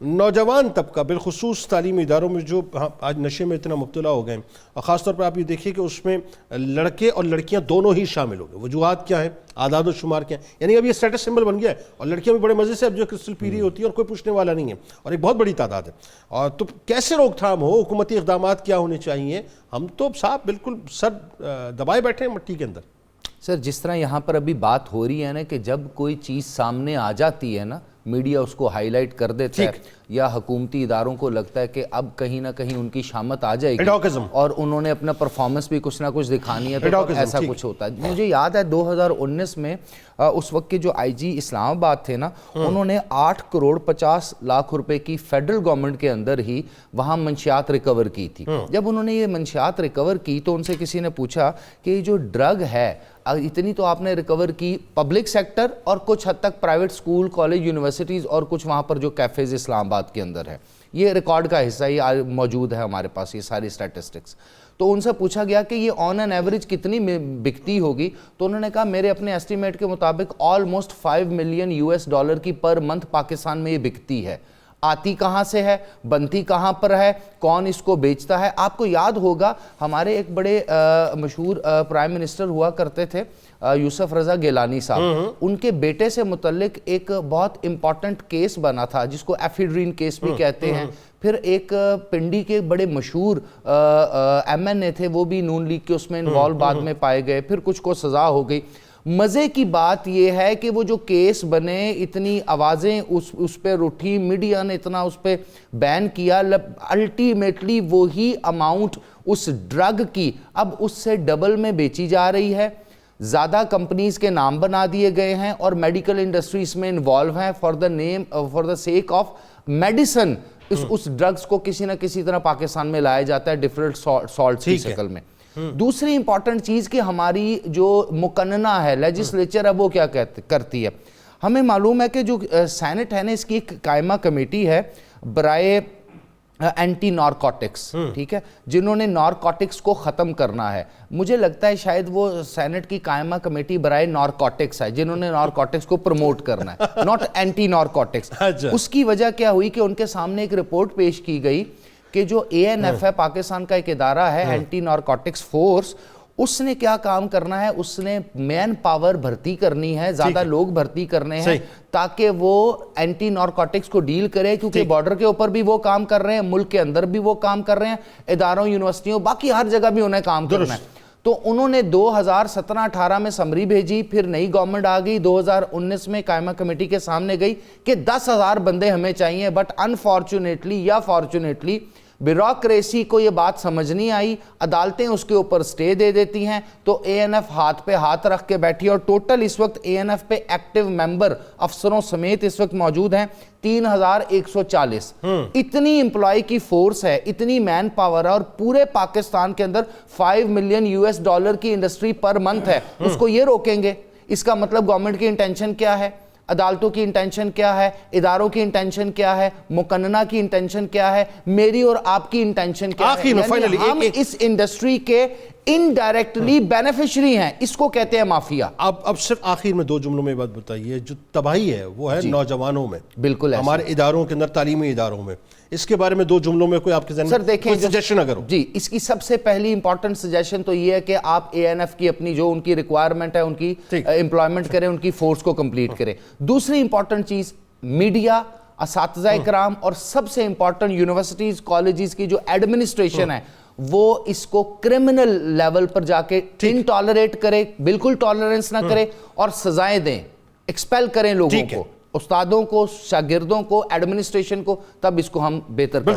نوجوان طبقہ بالخصوص تعلیمی اداروں میں جو آج نشے میں اتنا مبتلا ہو گئے ہیں، اور خاص طور پر آپ یہ دیکھیے کہ اس میں لڑکے اور لڑکیاں دونوں ہی شامل ہو گئے۔ وجوہات کیا ہیں، اعداد و شمار کیا ہیں، یعنی اب یہ اسٹیٹس سمبل بن گیا ہے، اور لڑکیاں بھی بڑے مزے سے اب جو کرسٹل پی رہی ہوتی ہیں اور کوئی پوچھنے والا نہیں ہے، اور ایک بہت بڑی تعداد ہے۔ اور تو کیسے روک تھام ہو، حکومتی اقدامات کیا ہونے چاہیے؟ ہم تو صاحب بالکل سر دبائے بیٹھے ہیں مٹی کے اندر۔ سر جس طرح یہاں پر ابھی بات ہو رہی ہے نا کہ جب کوئی چیز سامنے آ جاتی ہے نا، میڈیا اس کو ہائی لائٹ کر دیتا ہے، یا حکومتی اداروں کو لگتا ہے کہ اب کہیں نہ کہیں ان کی شامت آ جائے گی اور انہوں نے اپنا پرفارمنس بھی کچھ نہ کچھ دکھانی ہے، تو ایسا کچھ ہوتا ہے۔ مجھے یاد ہے 2019 میں اس وقت کے جو آئی جی اسلام آباد تھے نا، انہوں نے 8,50,00,000 روپے کی فیڈرل گورنمنٹ کے اندر ہی وہاں منشیات ریکور کی تھی۔ جب انہوں نے یہ منشیات ریکور کی تو ان سے کسی نے پوچھا کہ یہ جو ڈرگ ہے اتنی تو آپ نے ریکور کی پبلک سیکٹر اور کچھ حد تک پرائیویٹ سکول، کالج، یونیورسٹیز اور کچھ وہاں پر جو کیفیز اسلام آباد کے اندر ہے، یہ ریکارڈ کا حصہ یہ موجود ہے ہمارے پاس، یہ ساری اسٹیٹسٹکس۔ تو ان سے پوچھا گیا کہ یہ آن این ایوریج کتنی بکتی ہوگی، تو انہوں نے کہا میرے اپنے ایسٹیمیٹ کے مطابق آلموسٹ $5 ملین کی پر منتھ پاکستان میں یہ بکتی ہے۔ آتی کہاں سے ہے، بنتی کہاں پر ہے، کون اس کو بیچتا ہے؟ آپ کو یاد ہوگا ہمارے ایک بڑے مشہور پرائم منسٹر ہوا کرتے تھے یوسف رضا گیلانی صاحب، ان کے بیٹے سے متعلق ایک بہت امپورٹنٹ کیس بنا تھا جس کو ایفیڈرین کیس بھی کہتے ہیں۔ پھر ایک پنڈی کے بڑے مشہور ایم این اے تھے، وہ بھی نون لیگ کے اس میں انوالو بعد میں پائے گئے، پھر کچھ کو سزا ہو گئی۔ مزے کی بات یہ ہے کہ وہ جو کیس بنے، اتنی آوازیں اس پہ اٹھی، میڈیا نے اتنا اس پہ بین کیا، الٹیمیٹلی وہی اماؤنٹ اس ڈرگ کی اب اس سے ڈبل میں بیچی جا رہی ہے۔ زیادہ کمپنیز کے نام بنا دیے گئے ہیں اور میڈیکل انڈسٹریز میں انوالو ہیں for the sake of medicine. اس ڈرگز کو کسی نہ کسی طرح پاکستان میں لایا جاتا ہے ڈیفرنٹ سالٹس کی شکل میں۔ دوسری امپورٹنٹ چیز کہ ہماری جو مقننہ ہے لیجسلیچر ہے وہ کیا کرتی ہے؟ ہمیں معلوم ہے کہ جو سینٹ ہے نا، اس کی ایک قائمہ کمیٹی ہے برائے اینٹی نارکوٹکس، ٹھیک ہے، جنہوں نے نارکوٹکس کو ختم کرنا ہے۔ مجھے لگتا ہے شاید وہ سینٹ کی قائمہ کمیٹی برائے نارکوٹکس ہے، جنہوں نے نارکوٹکس کو پروموٹ کرنا ہے، ناٹ اینٹی نارکوٹکس۔ اس کی وجہ کیا ہوئی کہ ان کے سامنے ایک رپورٹ پیش کی گئی کہ جو اے این ایف ہے، پاکستان کا ایک ادارہ ہے اینٹی نارکوٹکس فورس، اس نے کیا کام کرنا ہے؟ اس نے مین پاور بھرتی کرنی ہے، زیادہ لوگ بھرتی کرنے ہیں تاکہ وہ اینٹی نارکوٹکس کو ڈیل کرے، کیونکہ بارڈر کے اوپر بھی وہ کام کر رہے ہیں، ملک کے اندر بھی وہ کام کر رہے ہیں، اداروں، یونیورسٹیوں، باقی ہر جگہ بھی انہیں کام کرنا ہے۔ تو انہوں نے 2017-18 میں سمری بھیجی، پھر نئی گورنمنٹ آ گئی، 2019 میں قائمہ کمیٹی کے سامنے گئی کہ 10,000 بندے ہمیں چاہیے، بٹ انفارچونیٹلی یا فارچونیٹلی بیوروکریسی کو یہ بات سمجھ نہیں آئی، عدالتیں اس کے اوپر سٹے دے دیتی ہیں، تو اے این ایف ہاتھ پہ ہاتھ رکھ کے بیٹھی، اور ٹوٹل اس وقت اے این ایف پہ ایکٹیو ممبر افسروں سمیت اس وقت موجود ہیں 3,140۔ اتنی امپلائی کی فورس ہے، اتنی مین پاور ہے، اور پورے پاکستان کے اندر $5 ملین کی انڈسٹری پر منتھ ہے۔ اس کو یہ روکیں گے؟ اس کا مطلب گورنمنٹ کی انٹینشن کیا ہے؟ عدالتوں کی انٹینشن کیا ہے؟ اداروں کی انٹینشن کیا ہے؟ مقننہ کی انٹینشن کیا ہے؟ میری اور آپ کی انٹینشن کیا ہے؟ یعنی ہم اس انڈسٹری کے انڈائریکٹلی بینیفیشری ہیں، اس کو کہتے ہیں مافیا۔ اب صرف آخر میں 2 جملوں میں بات بتائیے، جو تباہی ہے وہ ہے نوجوانوں میں، بالکل ہمارے اداروں کے اندر، تعلیمی اداروں میں، اس کے بارے میں 2 جملوں میں کوئی آپ کے ذہن میں کوئی سجیشن اگر ہو؟ جی، اس کی سب سے پہلی امپورٹنٹ سجیشن تو یہ ہے کہ آپ اے این ایف کی اپنی جو ان کی ریکوائرمنٹ ہے ان کی امپلائمنٹ کریں، ان کی فورس کو کمپلیٹ کریں۔ دوسری امپورٹنٹ چیز، میڈیا، اساتذہ اکرام، اور سب سے امپورٹنٹ یونیورسٹیز، کالجز کی جو ایڈمنسٹریشن ہے، وہ اس کو کرمنل لیول پر جا کے انٹالریٹ کرے، بالکل ٹالرنس نہ کرے، اور سزائیں دیں، ایکسپیل کریں لوگوں کو، استادوں کو، شاگردوں کو، ایڈمنسٹریشن کو، تب اس کو ہم بہتر کر سکتے ہیں۔